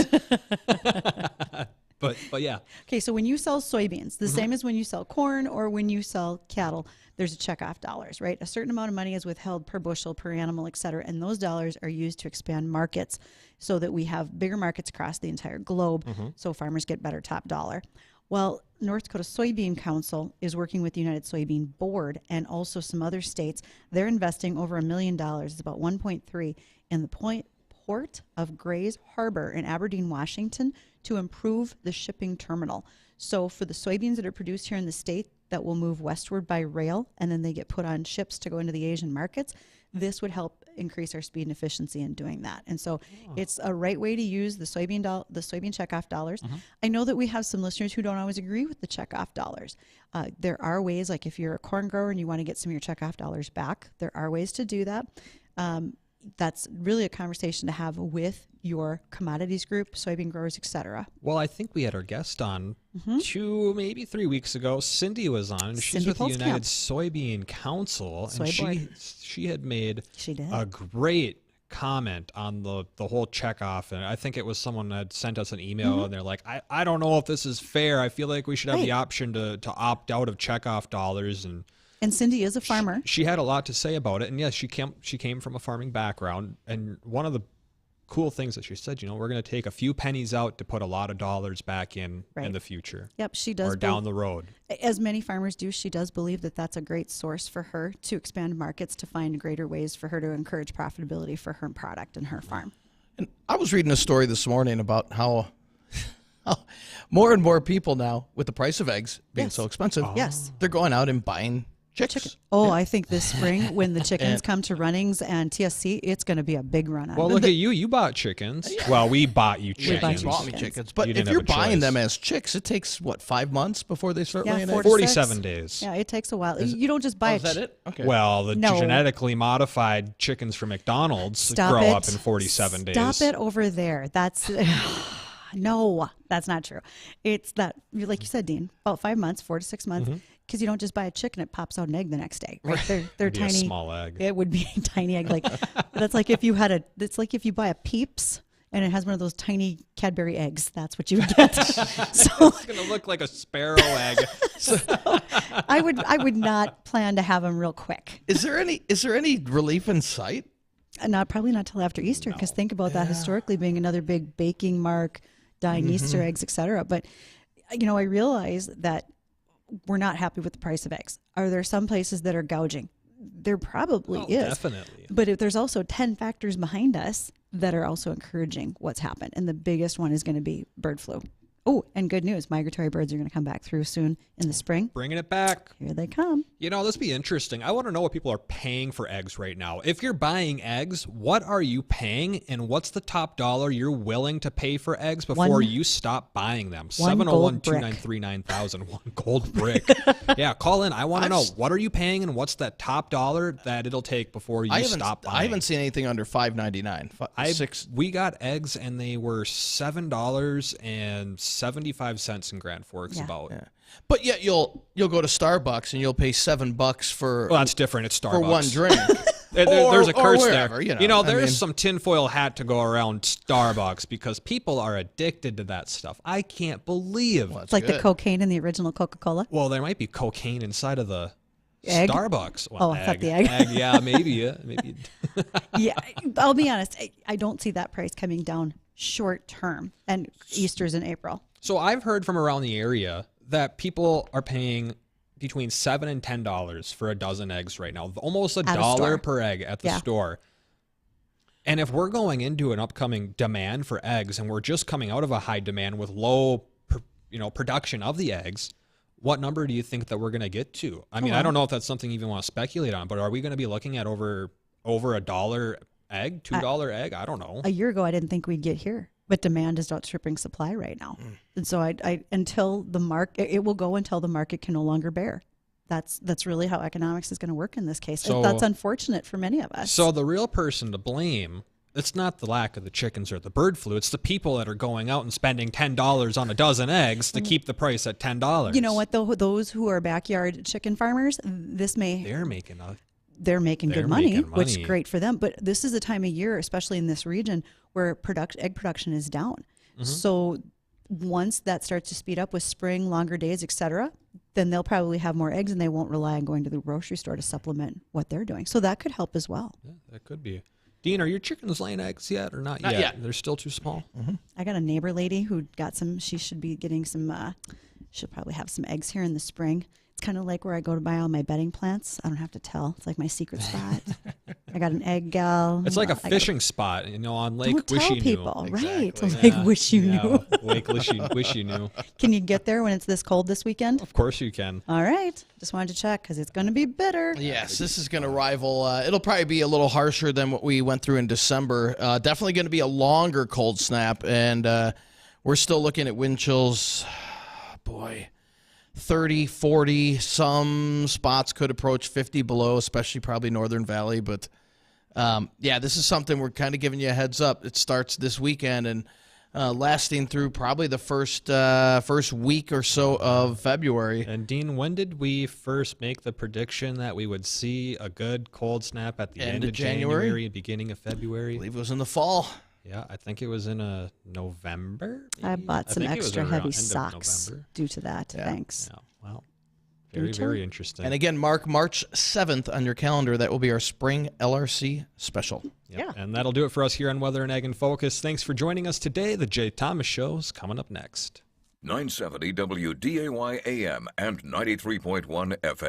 But yeah. Okay, so when you sell soybeans, the same as when you sell corn or when you sell cattle, there's a check off dollars, right? A certain amount of money is withheld per bushel, per animal, et cetera, and those dollars are used to expand markets so that we have bigger markets across the entire globe, so farmers get better top dollar. Well, North Dakota Soybean Council is working with the United Soybean Board and also some other states. They're investing over $1 million, it's about 1.3, in the port of Grays Harbor in Aberdeen, Washington, to improve the shipping terminal. So for the soybeans that are produced here in the state that will move westward by rail and then they get put on ships to go into the Asian markets, this would help increase our speed and efficiency in doing that. And so it's a right way to use the soybean checkoff dollars. I know that we have some listeners who don't always agree with the checkoff dollars. There are ways, like if you're a corn grower and you want to get some of your checkoff dollars back, there are ways to do that. That's really a conversation to have with your commodities group, soybean growers, etc. Well, I think we had our guest on 2, maybe 3 weeks ago. Cindy was on, and she's with the United Soybean Council, and she had made a great comment on the whole checkoff, and I think it was someone that had sent us an email, and they're like, I don't know if this is fair. I feel like we should have the option to opt out of checkoff dollars, and Cindy is a farmer. She had a lot to say about it, and yes, she came from a farming background, and one of the cool things that she said, we're going to take a few pennies out to put a lot of dollars back in the future. Yep, she does. Or down the road. As many farmers do, she does believe that that's a great source for her to expand markets, to find greater ways for her to encourage profitability for her product and her farm. And I was reading a story this morning about how more and more people now, with the price of eggs being so expensive, they're going out and buying chicks. I think this spring when the chickens come to Runnings and TSC, it's going to be a big run on. Well, look at you. You bought chickens. Yeah. Well, we bought you chickens. You bought me chickens. But if you're buying them as chicks, it takes, 5 months before they start laying eggs? 47 days. Yeah, it takes a while. You don't just buy is that it? Okay. Well, the genetically modified chickens from McDonald's grow up in 47 days. Stop it over there. That's... No, that's not true. It's that, like you said, Dean, about 5 months, 4 to 6 months, because you don't just buy a chicken, it pops out an egg the next day. Right? They're tiny. A small egg. It would be a tiny egg. That's like if you had it's like if you buy a Peeps and it has one of those tiny Cadbury eggs. That's what you would get. So it's going to look like a sparrow egg. So I would not plan to have them real quick. Is there any relief in sight? Probably not till after Easter, because think about that historically being another big baking mark, dying Easter eggs, etc. But I realize that we're not happy with the price of eggs. Are there some places that are gouging? There probably is. Definitely. But there's also 10 factors behind us that are also encouraging what's happened. And the biggest one is going to be bird flu. Oh, and good news. Migratory birds are going to come back through soon in the spring. Bringing it back. Here they come. You know, this would be interesting. I want to know what people are paying for eggs right now. If you're buying eggs, what are you paying, and what's the top dollar you're willing to pay for eggs before you stop buying them? 701-293-9000. One gold brick. Yeah, call in. I want to know, what are you paying, and what's that top dollar that it'll take before you stop buying? I haven't seen anything under $5.99. We got eggs, and they were $7.75 in Grand Forks about. Yeah. But yet you'll go to Starbucks and you'll pay $7 for. Well, that's different. It's Starbucks for one drink. There's a curse wherever, there. There's some tinfoil hat to go around Starbucks because people are addicted to that stuff. I can't believe. It's like the cocaine in the original Coca-Cola. Well, there might be cocaine inside of the egg? Starbucks. Well, I thought the egg. Yeah, maybe. Yeah, maybe. Yeah, I'll be honest. I don't see that price coming down short term, and Easter's in April. So I've heard from around the area that people are paying between $7 and $10 for a dozen eggs right now, almost $1 per egg at the store. And if we're going into an upcoming demand for eggs, and we're just coming out of a high demand with low, production of the eggs, what number do you think that we're going to get to? I mean, I don't know if that's something you even want to speculate on, but are we going to be looking at over $1 egg, $2 egg? I don't know. A year ago, I didn't think we'd get here. But demand is outstripping supply right now. And so until the market, it will go until the market can no longer bear. That's really how economics is going to work in this case. So, that's unfortunate for many of us. So the real person to blame, it's not the lack of the chickens or the bird flu. It's the people that are going out and spending $10 on a dozen eggs to keep the price at $10. You know what, though? Those who are backyard chicken farmers, they're making good money, which is great for them. But this is a time of year, especially in this region, where egg production is down. Mm-hmm. So once that starts to speed up with spring, longer days, etc., then they'll probably have more eggs, and they won't rely on going to the grocery store to supplement what they're doing. So that could help as well. Yeah, that could be. Dean, are your chickens laying eggs yet or not yet? They're still too small? Mm-hmm. I got a neighbor lady who got some. She should be getting some. She'll probably have some eggs here in the spring. It's kind of like where I go to buy all my bedding plants. I don't have to tell. It's like my secret spot. I got an egg gal. It's like a fishing spot, on Lake Don't Wish tell You people, Knew. right? Exactly. Lake Wish You Knew. Lake Wish You Knew. Can you get there when it's this cold this weekend? Of course you can. All right. Just wanted to check because it's going to be bitter. Yes, this is going to rival. It'll probably be a little harsher than what we went through in December. Definitely going to be a longer cold snap, and we're still looking at wind chills. Boy. 30, 40, some spots could approach 50 below, especially probably Northern Valley. But, this is something we're kind of giving you a heads up. It starts this weekend and lasting through probably the first week or so of February. And, Dean, when did we first make the prediction that we would see a good cold snap at the end of January, beginning of February? I believe it was in the fall. Yeah, I think it was in November. Maybe? I bought some extra heavy socks due to that. Yeah. Thanks. Yeah, well, very interesting. And again, mark March 7th on your calendar. That will be our spring LRC special. Yep. Yeah. And that'll do it for us here on Weather and Ag in Focus. Thanks for joining us today. The Jay Thomas Show's coming up next. 970 WDAY AM and 93.1 FM.